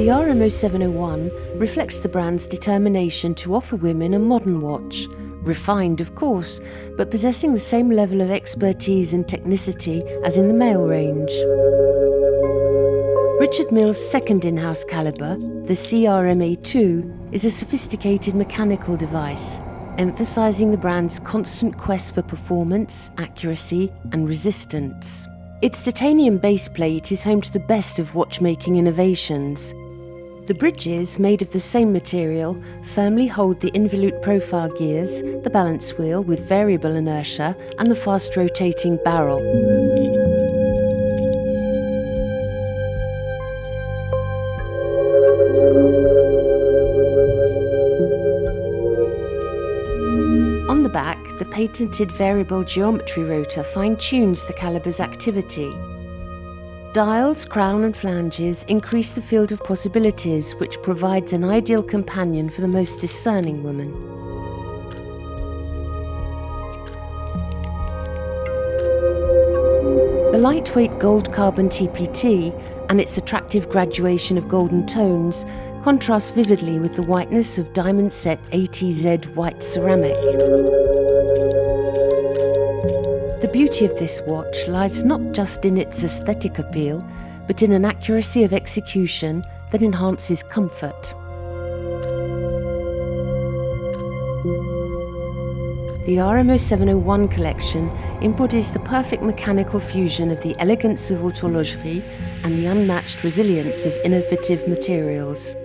The RMO701 reflects the brand's determination to offer women a modern watch, refined of course, but possessing the same level of expertise and technicity as in the male range. Richard Mille's second in-house caliber, the CRMA2, is a sophisticated mechanical device, emphasizing the brand's constant quest for performance, accuracy, and resistance. Its titanium baseplate is home to the best of watchmaking innovations. The bridges, made of the same material, firmly hold the involute-profile gears, the balance wheel with variable inertia, and the fast-rotating barrel. On the back, the patented variable geometry rotor fine-tunes the caliber's activity. Dials, crown and flanges increase the field of possibilities, which provides an ideal companion for the most discerning woman. The lightweight gold carbon TPT and its attractive graduation of golden tones contrast vividly with the whiteness of diamond-set ATZ white ceramic. The beauty of this watch lies not just in its aesthetic appeal, but in an accuracy of execution that enhances comfort. The RMO701 collection embodies the perfect mechanical fusion of the elegance of horologerie and the unmatched resilience of innovative materials.